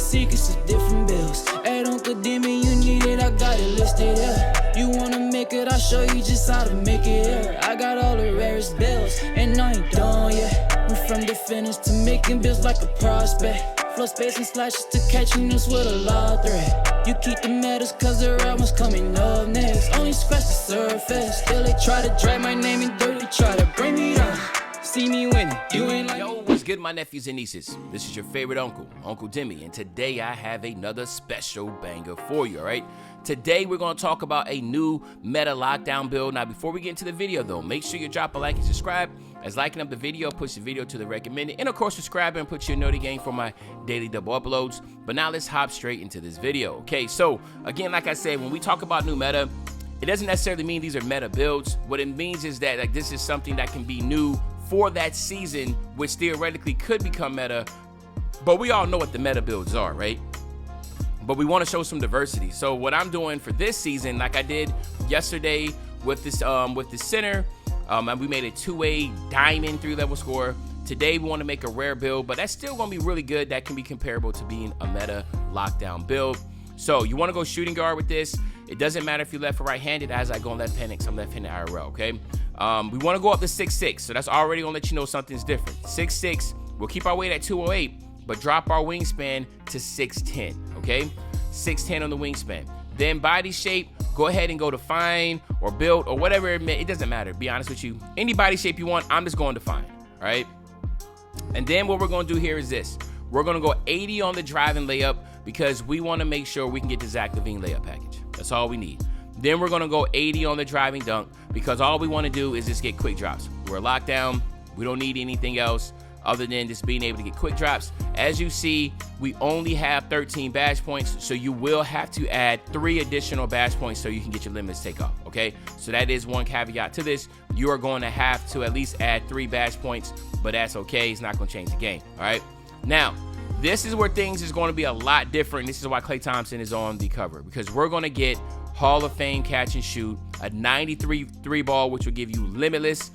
secrets of different bills. At Uncle Demi, you need it, I got it listed, yeah. You wanna make it, I'll show you just how to make it, yeah. I got all the rarest bills, and I ain't done yet. Went from the finish to making bills like a prospect. Flow space and slashes to catching us with a law threat. You keep the medals cause the right one's coming up next. Only scratch the surface. Still they try to drag my name in dirt. They try to bring me down. See me winning. You ain't like. Yo, what's good, my nephews and nieces? This is your favorite uncle, Uncle Demi, and today I have another special banger for you, alright? Today we're going to talk about a new meta lockdown build. Now before we get into the video though, make sure you drop a like and subscribe, as liking up the video push the video to the recommended, and of course subscribe and put your noti game for my daily double uploads. But now let's hop straight into this video. Okay, so again, like I said, when we talk about new meta, it doesn't necessarily mean these are meta builds. What it means is that like this is something that can be new for that season, which theoretically could become meta, but we all know what the meta builds are, right? But we want to show some diversity. So what I'm doing for this season, like I did yesterday with this center, and we made a 2A diamond 3-level score. Today we want to make a rare build, but that's still going to be really good. That can be comparable to being a meta lockdown build. So you want to go shooting guard with this. It doesn't matter if you're left or right-handed, as I go on left-handed, because I'm left-handed IRL, okay? We want to go up to 6'6", so that's already going to let you know something's different. 6'6", we'll keep our weight at 208, but drop our wingspan to 6'10", okay? 6'10" on the wingspan. Then body shape, go ahead and go to fine or build or whatever it doesn't matter, be honest with you. Any body shape you want, I'm just going to fine, all right? And then what we're going to do here is this. We're going to go 80 on the driving layup because we want to make sure we can get the Zach LaVine layup package. That's all we need. Then we're going to go 80 on the driving dunk because all we want to do is just get quick drops. We're locked down. We don't need anything else other than just being able to get quick drops. As you see, we only have 13 badge points, so you will have to add 3 additional badge points so you can get your limits take off, okay? So that is one caveat to this. You are going to have to at least add 3 badge points, but that's okay. It's not going to change the game, all right? Now, this is where things is going to be a lot different. This is why Klay Thompson is on the cover, because we're going to get Hall of Fame catch and shoot, a 93 3-ball, which will give you limitless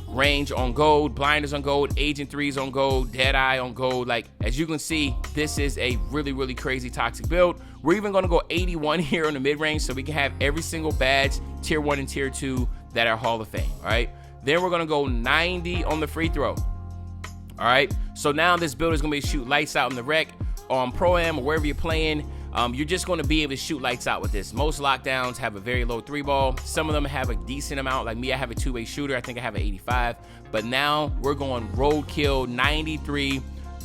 range on gold, blinders on gold, agent threes on gold, dead eye on gold. Like, as you can see, this is a really, really crazy toxic build. We're even going to go 81 here on the mid-range so we can have every single badge, tier 1 and tier 2, that are Hall of Fame, all right? Then we're going to go 90 on the free throw, all right? So now this build is going to be shoot lights out in the rec, on Pro-Am or wherever you're playing. You're just going to be able to shoot lights out with this. Most lockdowns have a very low 3-ball. Some of them have a decent amount. Like me, I have a 2-way shooter. I think I have an 85. But now we're going roadkill 93,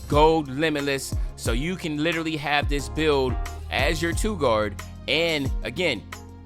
gold limitless. So you can literally have this build as your 2-guard. And again,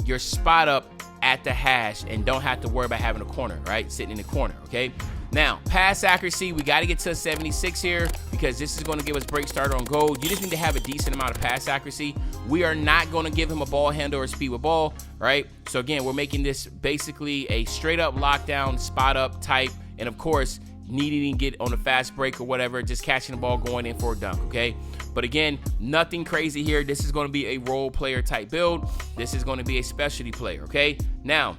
you're spot up at the hash and don't have to worry about having a corner, right? Sitting in the corner, okay? Now, pass accuracy, we got to get to a 76 here because this is going to give us break starter on gold. You just need to have a decent amount of pass accuracy. We are not going to give him a ball handle or speed with ball, right? So again, we're making this basically a straight up lockdown, spot up type. And of course, needing to get on a fast break or whatever, just catching the ball, going in for a dunk, okay? But again, nothing crazy here. This is going to be a role player type build. This is going to be a specialty player, okay? Now,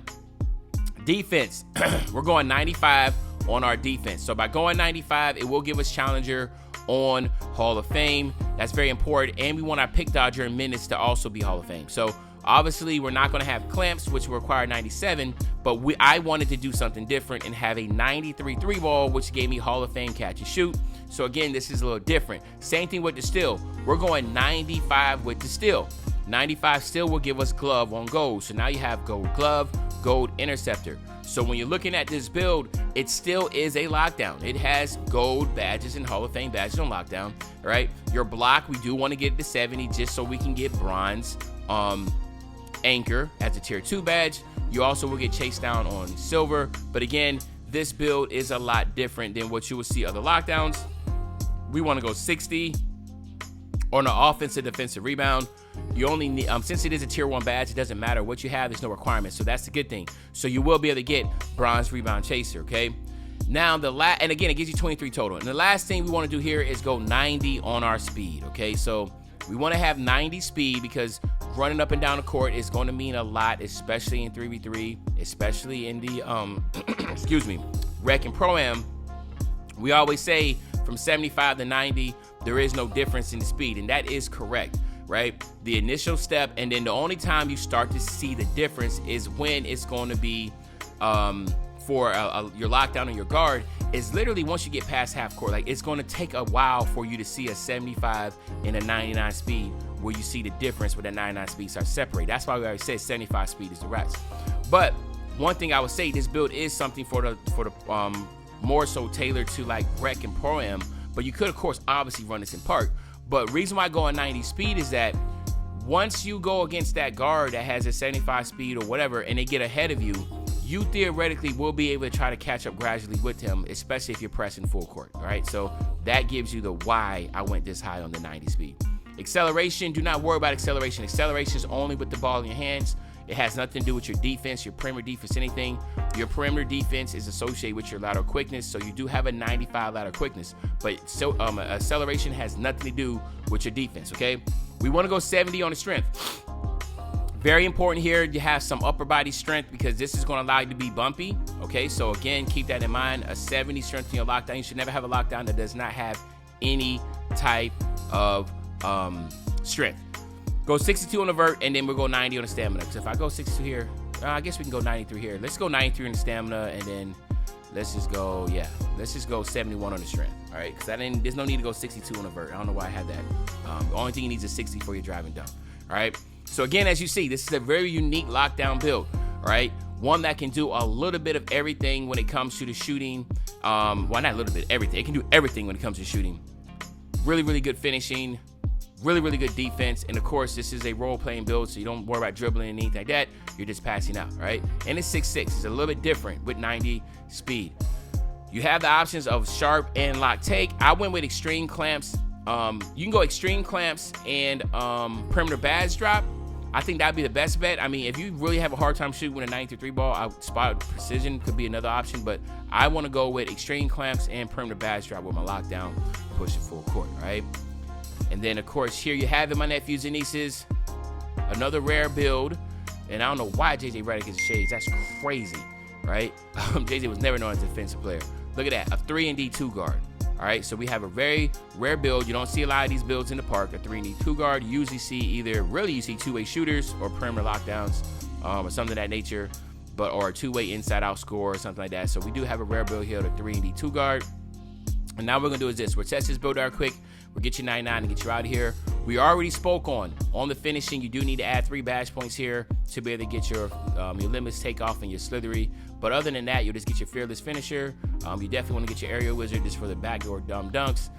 defense, we're going 95 on our defense. So by going 95, it will give us challenger on Hall of Fame. That's very important. And we want our pick dodger and minutes to also be Hall of Fame. So obviously we're not going to have clamps, which will require 97, but I wanted to do something different and have a 93 3-ball, which gave me Hall of Fame catch and shoot. So again, this is a little different. Same thing with the steal. We're going 95 with the steal. 95 still will give us glove on gold. So now you have gold glove, gold interceptor. So when you're looking at this build, it still is a lockdown. It has gold badges and Hall of Fame badges on lockdown, right? Your block, we do want to get it to 70 just so we can get bronze anchor as a tier 2 badge. You also will get chased down on silver. But again, this build is a lot different than what you will see other lockdowns. We want to go 60 on the offensive defensive rebound. You only need, since it is a tier 1 badge, it doesn't matter what you have, there's no requirements. So that's the good thing. So you will be able to get bronze rebound chaser, okay? Now and again, it gives you 23 total. And the last thing we want to do here is go 90 on our speed, okay? So we want to have 90 speed because running up and down the court is going to mean a lot, especially in 3v3, especially in the excuse me, rec and pro-am. We always say from 75 to 90, there is no difference in the speed, and that is correct, right? The initial step, and then the only time you start to see the difference is when it's going to be for your lockdown and your guard is literally once you get past half court. Like, it's going to take a while for you to see a 75 and a 99 speed where you see the difference where that 99 speed starts to separate. That's why we already said 75 speed is the rest. But one thing I would say, this build is something for the more so tailored to like rec and pro-am, but you could of course obviously run this in park. But reason why I go on 90 speed is that once you go against that guard that has a 75 speed or whatever and they get ahead of you, you theoretically will be able to try to catch up gradually with him, especially if you're pressing full court, all right? So that gives you the why I went this high on the 90 speed. Acceleration, do not worry about acceleration. Acceleration is only with the ball in your hands. It has nothing to do with your defense, your perimeter defense, anything. Your perimeter defense is associated with your lateral quickness, so you do have a 95 lateral quickness, but acceleration has nothing to do with your defense, okay? We want to go 70 on the strength. Very important here, you have some upper body strength because this is going to allow you to be bumpy, okay? So again, keep that in mind. A 70 strength in your lockdown. You should never have a lockdown that does not have any type of strength. Go 62 on the vert, and then we'll go 90 on the stamina. Because if I go 62 here, I guess we can go 93 here. Let's go 93 on the stamina, and then let's just go, let's just go 71 on the strength, all right? Because there's no need to go 62 on the vert. I don't know why I had that. The only thing you need is 60 for your driving dunk, all right? So again, as you see, this is a very unique lockdown build, all right? One that can do a little bit of everything when it comes to the shooting. Well, not a little bit, everything. It can do everything when it comes to shooting. Really, really good finishing. Really, really good defense. And of course, this is a role-playing build, so you don't worry about dribbling and anything like that. You're just passing out, right? And it's 6'6". It's a little bit different with 90 speed. You have the options of sharp and lock take. I went with extreme clamps. You can go extreme clamps and perimeter badge drop. I think that'd be the best bet. I mean, if you really have a hard time shooting with a 93 ball, I would spot precision could be another option, but I want to go with extreme clamps and perimeter badge drop with my lockdown, pushing full court, right? And then, of course, here you have it, my nephews and nieces. Another rare build. And I don't know why JJ Redick is shades. That's crazy, right? JJ was never known as a defensive player. Look at that, a 3-and-D 2 guard. All right, so we have a very rare build. You don't see a lot of these builds in the park. A 3-and-D 2 guard. You usually see you see two-way shooters or perimeter lockdowns or something of that nature, or a two-way inside-out score or something like that. So we do have a rare build here, the 3-and-D 2 guard. And now what we're going to do is this. We'll test this build out quick. We'll get you 99 and get you out of here. We already spoke on the finishing. You do need to add 3 badge points here to be able to get your limitless takeoff and your slithery. But other than that, you'll just get your fearless finisher. You definitely want to get your aerial wizard just for the backdoor dumb dunks.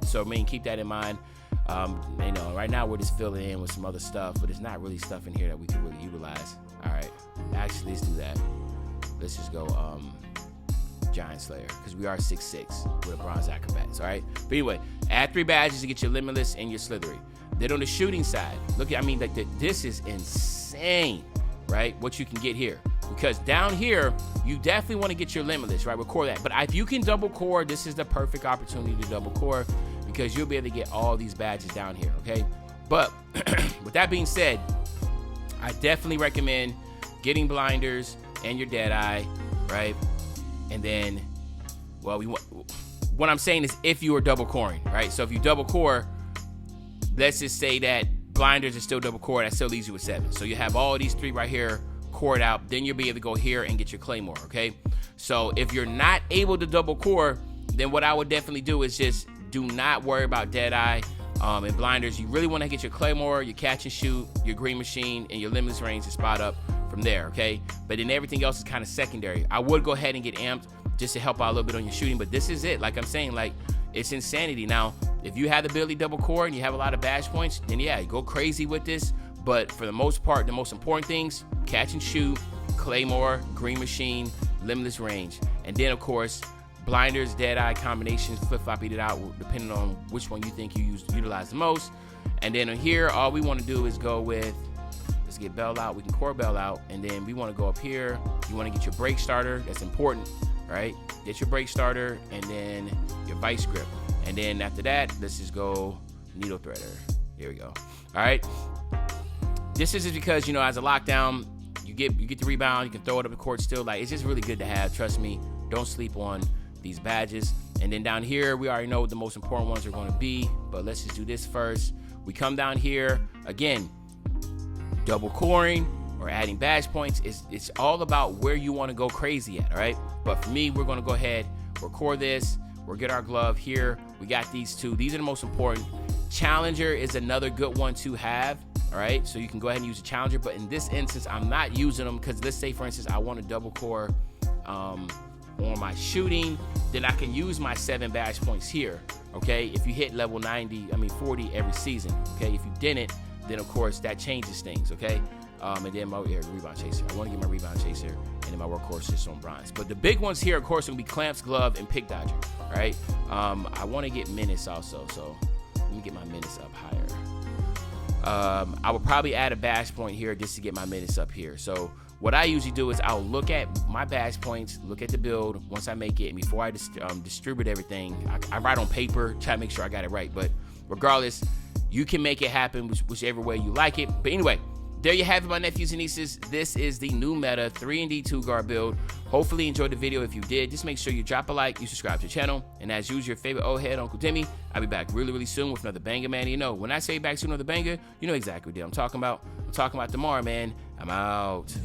So I mean, keep that in mind. Right now we're just filling in with some other stuff, but it's not really stuff in here that we can really utilize. All right, actually, let's do that. Let's just go Giant Slayer, because we are 6'6" with a bronze acrobats, all right? But anyway, add 3 badges to get your limitless and your slithery. Then on the shooting side, look, this is insane, right? What you can get here. Because down here, you definitely want to get your limitless, right? Record that. But if you can double core, this is the perfect opportunity to double core because you'll be able to get all these badges down here, okay? But with that being said, I definitely recommend getting blinders and your dead eye, right? And then, well, what I'm saying is if you are double coring, right? So if you double core, let's just say that blinders are still double core, that still leaves you with 7. So you have all these 3 right here cored out, then you'll be able to go here and get your claymore, okay? So if you're not able to double core, then what I would definitely do is just do not worry about dead eye and blinders. You really want to get your claymore, your catch and shoot, your green machine, and your limitless range to spot up from there, okay? But then everything else is kind of secondary. I would go ahead and get amped just to help out a little bit on your shooting, but this is it. Like I'm saying, like, it's insanity. Now, if you have the ability to double core and you have a lot of badge points, then yeah, you go crazy with this. But for the most part, the most important things, catch and shoot, claymore, green machine, limitless range. And then, of course, blinders, dead eye combinations, flip-flop it out depending on which one you think you utilize the most. And then on here, all we want to do is go with, let's get bell out. We can core bell out. And then we want to go up here. You want to get your brake starter. That's important, right? Get your brake starter and then your vice grip. And then after that, let's just go needle threader. Here we go. All right. This is just because, as a lockdown, you get the rebound, you can throw it up the court still. Like, it's just really good to have. Trust me, don't sleep on these badges. And then down here, we already know what the most important ones are going to be, but let's just do this first. We come down here, again, double coring or adding badge points. It's all about where you want to go crazy at, all right? But for me, we're going to go ahead, record this. We'll get our glove here. We got these two. These are the most important. Challenger is another good one to have, all right? So you can go ahead and use a Challenger, but in this instance, I'm not using them because let's say, for instance, I want to double core on my shooting, then I can use my 7 badge points here, okay? If you hit level 40 every season, okay? If you didn't, then of course that changes things, okay? And then my rebound chaser. I want to get my rebound chaser, and then my workhorse is on bronze. But the big ones here, of course, will be clamps, glove, and pick dodger, all right? I want to get menace also, so let me get my menace up higher. I would probably add a badge point here just to get my menace up here. So what I usually do is I'll look at my badge points, look at the build once I make it, and before I distribute everything, I write on paper, try to make sure I got it right. But regardless, you can make it happen whichever way you like it. But anyway, there you have it, my nephews and nieces. This is the new meta 3&D 2-guard build. Hopefully you enjoyed the video. If you did, just make sure you drop a like, you subscribe to the channel, and as usual, your favorite old head, Uncle Timmy. I'll be back really, really soon with another banger, man. You know, when I say back soon with another banger, you know exactly what I'm talking about. I'm talking about tomorrow, man. I'm out.